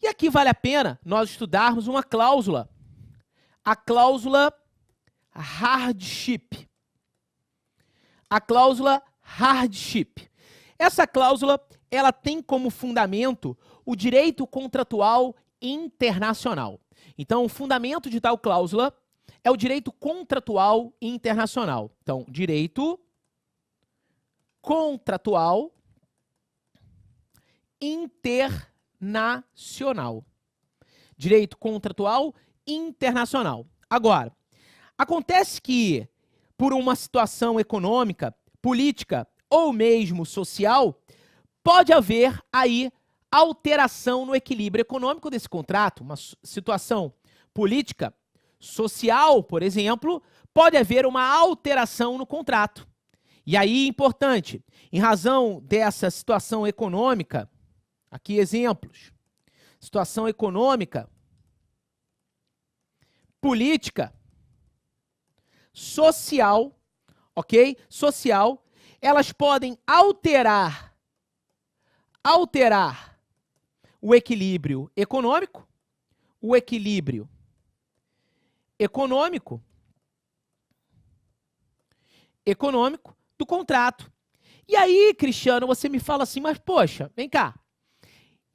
aqui vale a pena nós estudarmos uma cláusula, a cláusula hardship. A cláusula hardship. Essa cláusula, ela tem como fundamento o direito contratual internacional. Então, o fundamento de tal cláusula é o direito contratual internacional. Então, direito contratual internacional. Direito contratual internacional. Agora, acontece que, por uma situação econômica, política ou mesmo social, pode haver aí alteração no equilíbrio econômico desse contrato. Uma situação política, social, por exemplo, pode haver uma alteração no contrato. E aí, importante, em razão dessa situação econômica, aqui exemplos, situação econômica, política, social, ok? Social, elas podem alterar o equilíbrio econômico, do contrato. E aí, Cristiano, você me fala assim, mas poxa, vem cá,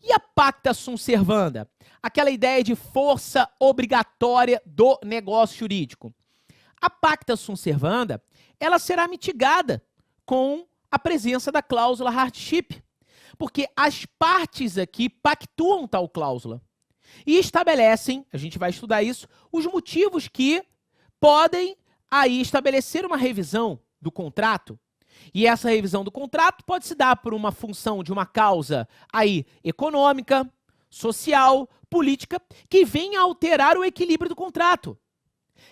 e a pacta sunt servanda? Aquela ideia de força obrigatória do negócio jurídico. A pacta sunt servanda, ela será mitigada com a presença da cláusula hardship, porque as partes aqui pactuam tal cláusula e estabelecem, a gente vai estudar isso, os motivos que podem aí estabelecer uma revisão do contrato. E essa revisão do contrato pode se dar por uma função de uma causa aí econômica, social, política, que venha a alterar o equilíbrio do contrato.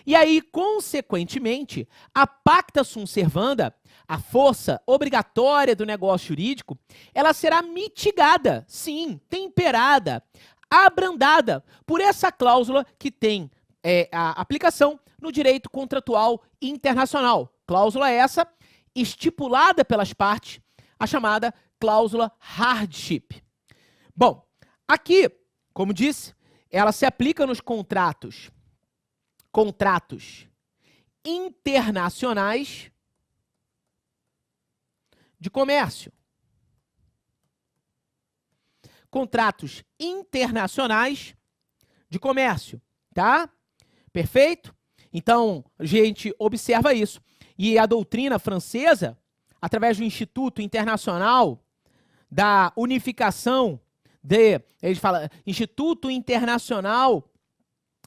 E aí, consequentemente, a pacta sunt servanda, a força obrigatória do negócio jurídico, ela será mitigada, sim, temperada, abrandada por essa cláusula que tem a aplicação no direito contratual internacional. Cláusula essa estipulada pelas partes, a chamada cláusula hardship. Bom, aqui, como disse, ela se aplica nos contratos internacionais de comércio. Contratos internacionais de comércio, tá? Perfeito? Então, a gente observa isso. E a doutrina francesa, através do Instituto Internacional da Unificação eles falam, Instituto Internacional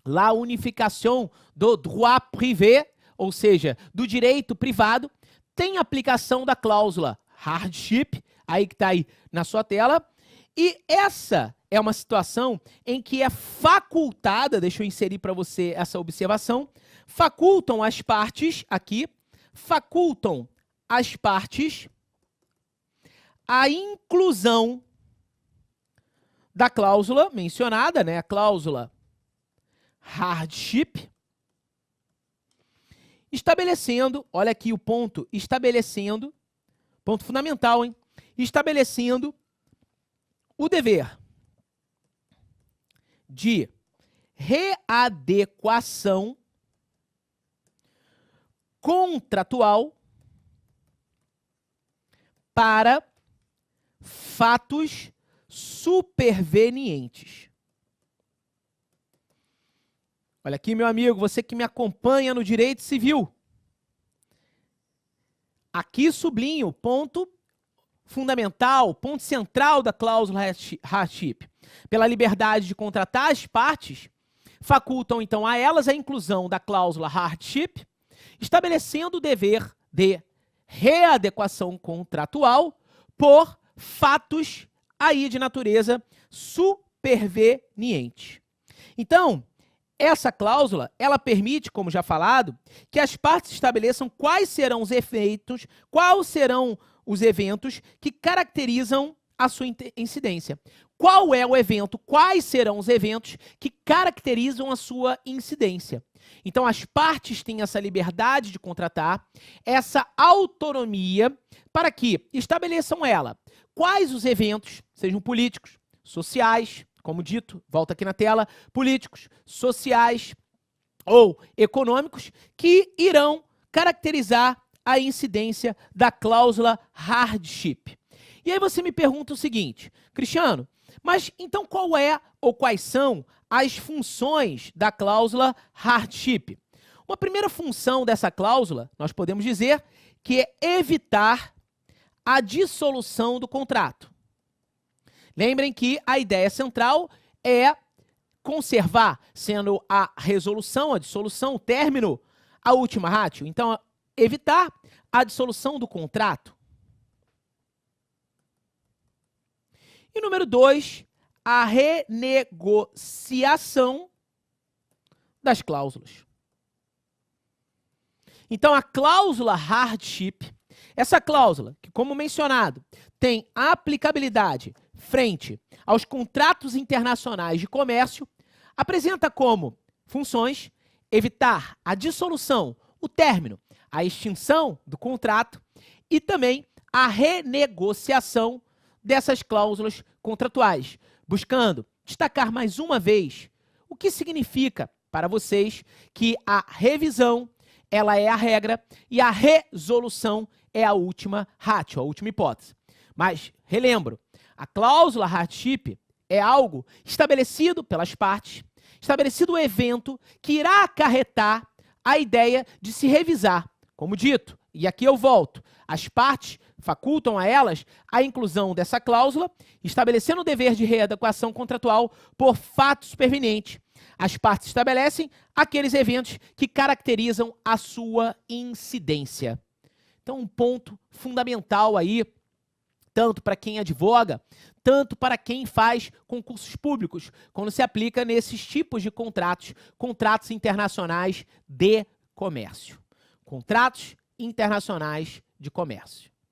la Unification do Droit Privé, ou seja, do direito privado, tem aplicação da cláusula hardship, aí que está aí na sua tela, e essa é uma situação em que é facultada, deixa eu inserir para você essa observação, facultam as partes aqui, facultam as partes a inclusão da cláusula mencionada, né, a cláusula hardship, estabelecendo, olha aqui o ponto, estabelecendo, ponto fundamental, hein? Estabelecendo o dever de readequação contratual para fatos supervenientes. Olha aqui, meu amigo, você que me acompanha no direito civil. Aqui sublinho o ponto fundamental, ponto central da cláusula hardship. Pela liberdade de contratar, as partes facultam, então, a elas a inclusão da cláusula hardship, estabelecendo o dever de readequação contratual por fatos aí de natureza superveniente. Então, essa cláusula, ela permite, como já falado, que as partes estabeleçam quais serão os efeitos, quais serão os eventos que caracterizam a sua incidência. Qual é o evento, quais serão os eventos que caracterizam a sua incidência. Então, as partes têm essa liberdade de contratar, essa autonomia, para que estabeleçam ela quais os eventos, sejam políticos, sociais, como dito, volta aqui na tela, políticos, sociais ou econômicos que irão caracterizar a incidência da cláusula hardship. E aí você me pergunta o seguinte, Cristiano, mas então qual é ou quais são as funções da cláusula hardship? Uma primeira função dessa cláusula, nós podemos dizer que é evitar a dissolução do contrato. Lembrem que a ideia central é conservar, sendo a resolução, a dissolução, o término, a última ratio. Então, evitar a dissolução do contrato. E número 2, a renegociação das cláusulas. Então, a cláusula hardship, essa cláusula, que, como mencionado, tem aplicabilidade frente aos contratos internacionais de comércio, apresenta como funções evitar a dissolução, o término, a extinção do contrato e também a renegociação dessas cláusulas contratuais, buscando destacar mais uma vez o que significa para vocês que a revisão ela é a regra e a resolução é a última ratio, a última hipótese. Mas, relembro, a cláusula hardship é algo estabelecido pelas partes, estabelecido o evento que irá acarretar a ideia de se revisar. Como dito, e aqui eu volto, as partes facultam a elas a inclusão dessa cláusula, estabelecendo o dever de readequação contratual por fato superveniente. As partes estabelecem aqueles eventos que caracterizam a sua incidência. Então, um ponto fundamental aí, tanto para quem advoga, tanto para quem faz concursos públicos, quando se aplica nesses tipos de contratos, contratos internacionais de comércio. Contratos internacionais de comércio.